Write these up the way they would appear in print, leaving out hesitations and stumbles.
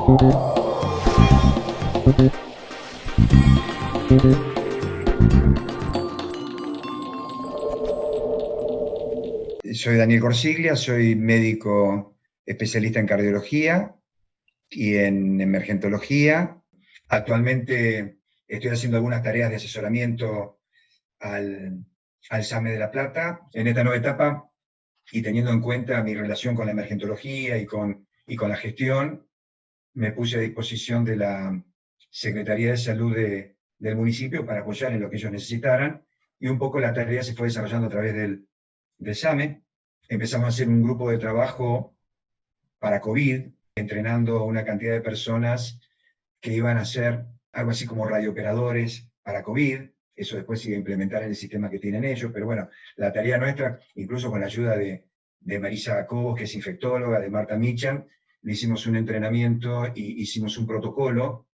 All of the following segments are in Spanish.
Soy Daniel Corsiglia, soy médico especialista en cardiología y en emergentología. Actualmente estoy haciendo algunas tareas de asesoramiento al SAME de La Plata en esta nueva etapa, y teniendo en cuenta mi relación con la emergentología y con la gestión, me puse a disposición de la Secretaría de Salud del municipio para apoyar en lo que ellos necesitaran, y un poco la tarea se fue desarrollando a través del SAME. Empezamos a hacer un grupo de trabajo para COVID, entrenando a una cantidad de personas que iban a ser algo así como radiooperadores para COVID. Eso después se iba a implementar en el sistema que tienen ellos, pero bueno, la tarea nuestra, incluso con la ayuda de Marisa Cobos, que es infectóloga, de Marta Michan, le hicimos un entrenamiento y hicimos un protocolo.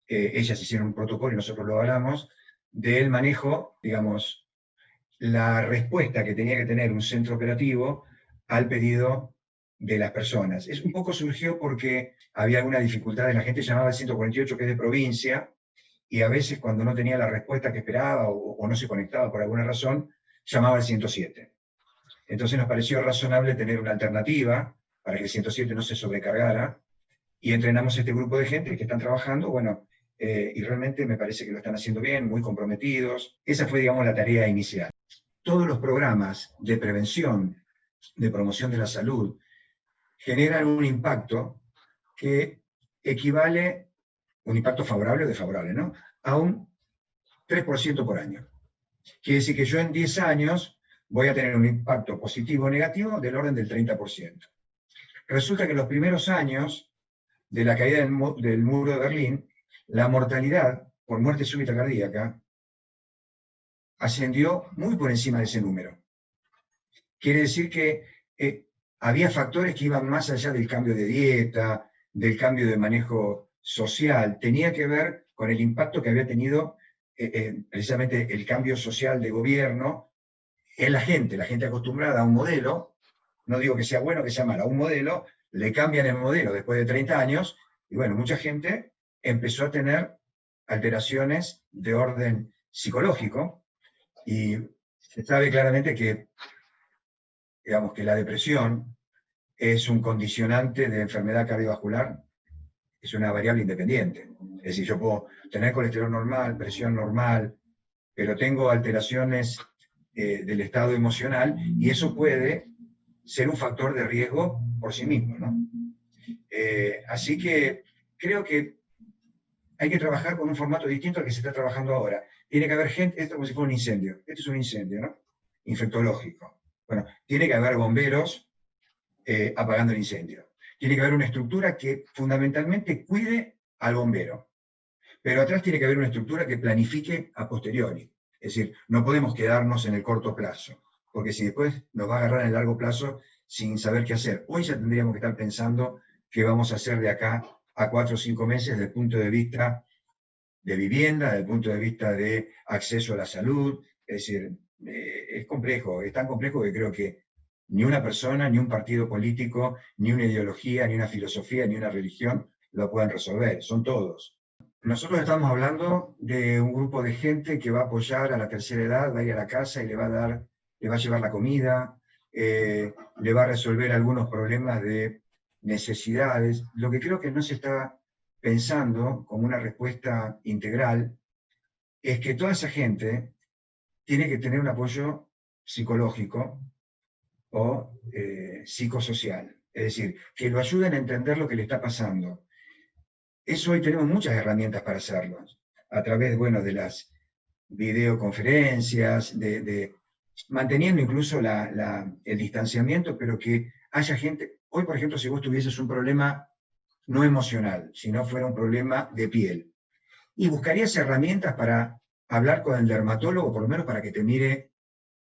Ellas hicieron un protocolo y nosotros lo hablamos, del manejo, digamos, la respuesta que tenía que tener un centro operativo al pedido de las personas. Es un poco surgió porque había alguna dificultad, la gente llamaba al 148, que es de provincia, y a veces cuando no tenía la respuesta que esperaba o no se conectaba por alguna razón, llamaba al 107. Entonces nos pareció razonable tener una alternativa para que el 107 no se sobrecargara, y entrenamos este grupo de gente que están trabajando, bueno, y realmente me parece que lo están haciendo bien, muy comprometidos. Esa fue, digamos, la tarea inicial. Todos los programas de prevención, de promoción de la salud, generan un impacto que equivale, un impacto favorable o desfavorable, ¿no?, a un 3% por año. Quiere decir que yo en 10 años voy a tener un impacto positivo o negativo del orden del 30%. Resulta que en los primeros años de la caída del muro de Berlín, la mortalidad por muerte súbita cardíaca ascendió muy por encima de ese número. Quiere decir que había factores que iban más allá del cambio de dieta, del cambio de manejo social. Tenía que ver con el impacto que había tenido precisamente el cambio social de gobierno en la gente acostumbrada a un modelo. No digo que sea bueno o que sea malo, a un modelo, le cambian el modelo después de 30 años, y bueno, mucha gente empezó a tener alteraciones de orden psicológico, y se sabe claramente que, digamos, que la depresión es un condicionante de enfermedad cardiovascular, es una variable independiente. Es decir, yo puedo tener colesterol normal, presión normal, pero tengo alteraciones del estado emocional, y eso puede ser un factor de riesgo por sí mismo, ¿no? Así que creo que hay que trabajar con un formato distinto al que se está trabajando ahora. Tiene que haber gente, esto como si fuera un incendio. Este es un incendio, ¿no?, infectológico. Bueno, tiene que haber bomberos apagando el incendio. Tiene que haber una estructura que fundamentalmente cuide al bombero. Pero atrás tiene que haber una estructura que planifique a posteriori. Es decir, no podemos quedarnos en el corto plazo, porque si después nos va a agarrar en el largo plazo sin saber qué hacer. Hoy ya tendríamos que estar pensando qué vamos a hacer de acá a 4 o 5 meses desde el punto de vista de vivienda, desde el punto de vista de acceso a la salud. Es decir, es complejo, es tan complejo que creo que ni una persona, ni un partido político, ni una ideología, ni una filosofía, ni una religión lo pueden resolver, son todos. Nosotros estamos hablando de un grupo de gente que va a apoyar a la tercera edad, va a ir a la casa y le va a llevar la comida, le va a resolver algunos problemas de necesidades. Lo que creo que no se está pensando como una respuesta integral es que toda esa gente tiene que tener un apoyo psicológico o psicosocial. Es decir, que lo ayuden a entender lo que le está pasando. Eso hoy tenemos muchas herramientas para hacerlo, a través, bueno, de las videoconferencias, manteniendo incluso el distanciamiento, pero que haya gente. Hoy, por ejemplo, si vos tuvieses un problema no emocional, si no fuera un problema de piel, y buscarías herramientas para hablar con el dermatólogo, por lo menos para que te mire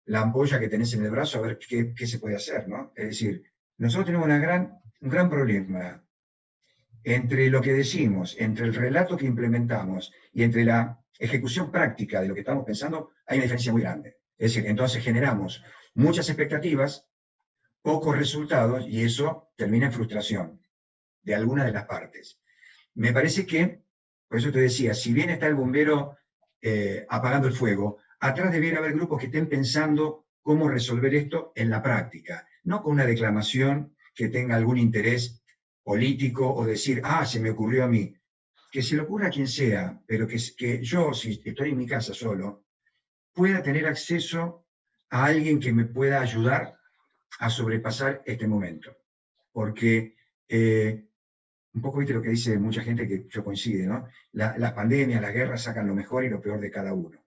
la ampolla que tenés en el brazo, a ver qué se puede hacer, ¿no? Es decir, nosotros tenemos un gran problema entre lo que decimos, entre el relato que implementamos y entre la ejecución práctica de lo que estamos pensando. Hay una diferencia muy grande. Es decir, entonces generamos muchas expectativas, pocos resultados, y eso termina en frustración de alguna de las partes. me parece que, por eso te decía, si bien está el bombero apagando el fuego, atrás debiera haber grupos que estén pensando cómo resolver esto en la práctica, no con una declamación que tenga algún interés político o decir, ah, se me ocurrió a mí. Que se le ocurra a quien sea, pero que yo, si estoy en mi casa solo, pueda tener acceso a alguien que me pueda ayudar a sobrepasar este momento. Porque un poco viste lo que dice mucha gente que yo coincide, ¿no? Las pandemias, las guerras sacan lo mejor y lo peor de cada uno.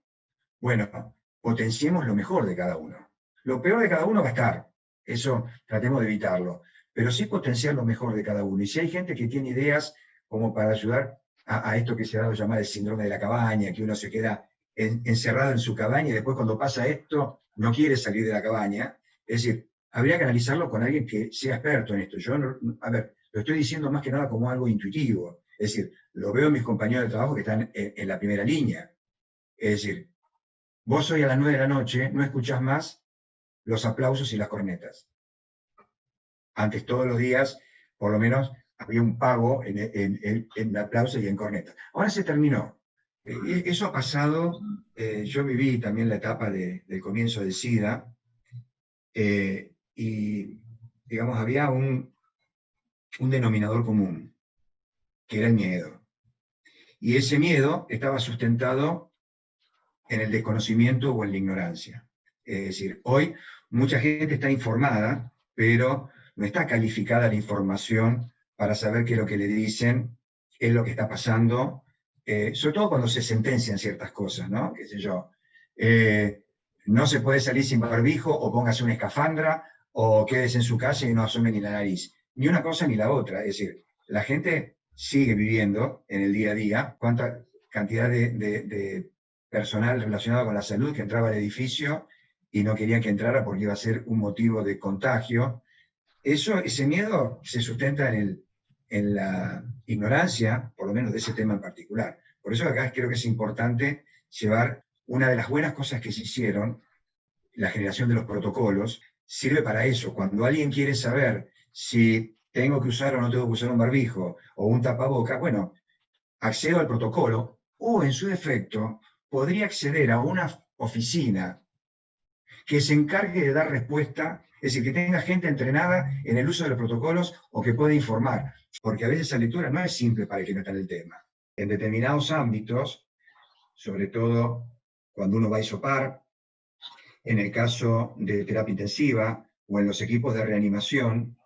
Bueno, potenciemos lo mejor de cada uno. Lo peor de cada uno va a estar, eso tratemos de evitarlo, pero sí potenciar lo mejor de cada uno. Y si hay gente que tiene ideas como para ayudar a esto que se ha dado a llamar el síndrome de la cabaña, que uno se queda encerrado en su cabaña y después cuando pasa esto no quiere salir de la cabaña, es decir, habría que analizarlo con alguien que sea experto en esto. Yo, a ver, lo estoy diciendo más que nada como algo intuitivo, es decir, lo veo en mis compañeros de trabajo que están en la primera línea, es decir, vos hoy a las 9 de la noche no escuchás más los aplausos y las cornetas. Antes todos los días, por lo menos, había un pago en aplausos y en cornetas. Ahora se terminó. Eso ha pasado. Yo viví también la etapa del comienzo del SIDA y, digamos, había un denominador común, que era el miedo. Y ese miedo estaba sustentado en el desconocimiento o en la ignorancia. Es decir, hoy mucha gente está informada, pero no está calificada la información para saber que lo que le dicen es lo que está pasando, sobre todo cuando se sentencian ciertas cosas, ¿no? Qué sé yo. No se puede salir sin barbijo, o póngase una escafandra, o quédese en su casa y no asome ni la nariz. Ni una cosa ni la otra. Es decir, la gente sigue viviendo en el día a día. ¿Cuánta cantidad de personal relacionado con la salud que entraba al edificio y no querían que entrara porque iba a ser un motivo de contagio? Ese miedo se sustenta en la ignorancia, por lo menos de ese tema en particular. Por eso acá creo que es importante llevar una de las buenas cosas que se hicieron, la generación de los protocolos, sirve para eso. Cuando alguien quiere saber si tengo que usar o no tengo que usar un barbijo o un tapaboca, bueno, accedo al protocolo o en su defecto podría acceder a una oficina que se encargue de dar respuesta, es decir, que tenga gente entrenada en el uso de los protocolos o que pueda informar, porque a veces esa lectura no es simple para el que no está en el tema. En determinados ámbitos, sobre todo cuando uno va a hisopar, en el caso de terapia intensiva o en los equipos de reanimación,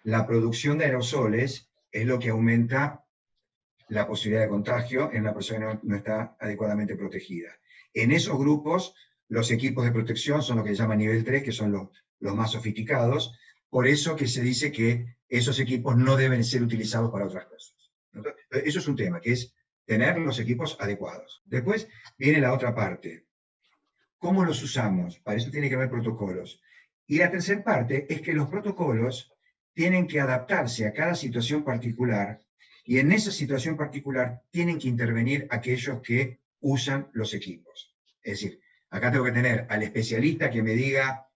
la producción de aerosoles es lo que aumenta la posibilidad de contagio en una persona que no está adecuadamente protegida. En esos grupos, los equipos de protección son lo que se llama nivel 3, que son los más sofisticados, por eso que se dice que esos equipos no deben ser utilizados para otras cosas. Eso es un tema, que es tener los equipos adecuados. Después viene la otra parte. ¿Cómo los usamos? Para eso tiene que haber protocolos. Y la tercera parte es que los protocolos tienen que adaptarse a cada situación particular y en esa situación particular tienen que intervenir aquellos que usan los equipos. Es decir, acá tengo que tener al especialista que me diga,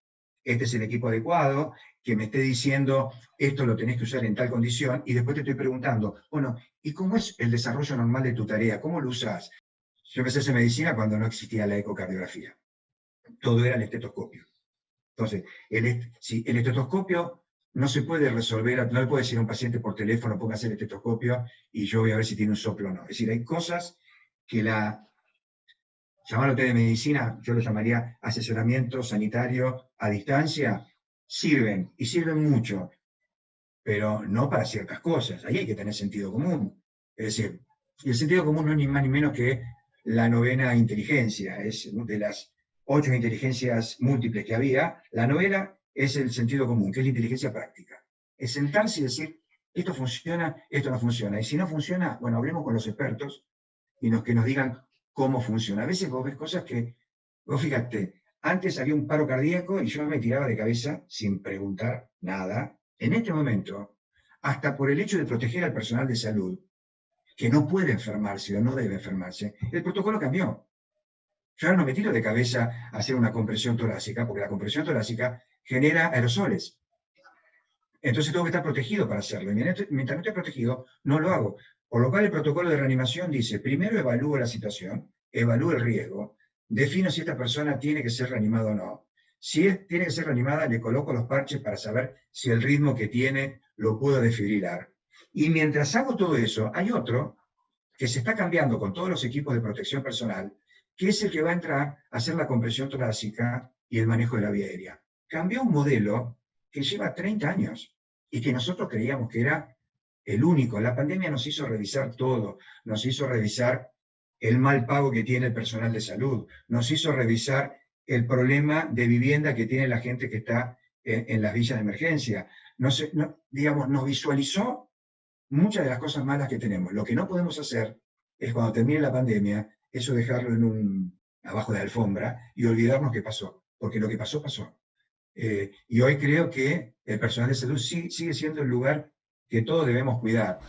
este es el equipo adecuado, que me esté diciendo, esto lo tenés que usar en tal condición, y después te estoy preguntando, bueno, ¿y cómo es el desarrollo normal de tu tarea? ¿Cómo lo usás? Yo empecé a hacer medicina cuando no existía la ecocardiografía. Todo era el estetoscopio. Entonces, si el estetoscopio no se puede resolver, no le puede decir a un paciente por teléfono, póngase el estetoscopio y yo voy a ver si tiene un soplo o no. Es decir, hay cosas que llamarlo de medicina, yo lo llamaría asesoramiento sanitario a distancia, sirven, y sirven mucho, pero no para ciertas cosas. Ahí hay que tener sentido común. Es decir, y el sentido común no es ni más ni menos que la novena inteligencia, es de las 8 inteligencias múltiples que había, la novena es el sentido común, que es la inteligencia práctica. Es sentarse y decir, esto funciona, esto no funciona. Y si no funciona, bueno, hablemos con los expertos y que nos digan cómo funciona. A veces vos ves cosas que, vos fíjate, antes había un paro cardíaco y yo me tiraba de cabeza sin preguntar nada. En este momento, hasta por el hecho de proteger al personal de salud, que no puede enfermarse o no debe enfermarse, el protocolo cambió. Yo ahora no me tiro de cabeza a hacer una compresión torácica, porque la compresión torácica genera aerosoles. Entonces tengo que estar protegido para hacerlo. Y mientras no esté protegido, no lo hago. Por lo cual el protocolo de reanimación dice, primero evalúo la situación, evalúo el riesgo, defino si esta persona tiene que ser reanimada o no. Si tiene que ser reanimada, le coloco los parches para saber si el ritmo que tiene lo puedo desfibrilar. Y mientras hago todo eso, hay otro que se está cambiando con todos los equipos de protección personal, que es el que va a entrar a hacer la compresión torácica y el manejo de la vía aérea. Cambió un modelo que lleva 30 años y que nosotros creíamos que era el único. La pandemia nos hizo revisar todo, nos hizo revisar el mal pago que tiene el personal de salud, nos hizo revisar el problema de vivienda que tiene la gente que está en las villas de emergencia. Digamos, nos visualizó muchas de las cosas malas que tenemos. Lo que no podemos hacer es, cuando termine la pandemia, eso dejarlo abajo de la alfombra y olvidarnos qué pasó, porque lo que pasó, pasó. Y hoy creo que el personal de salud sigue siendo el lugar que todos debemos cuidar.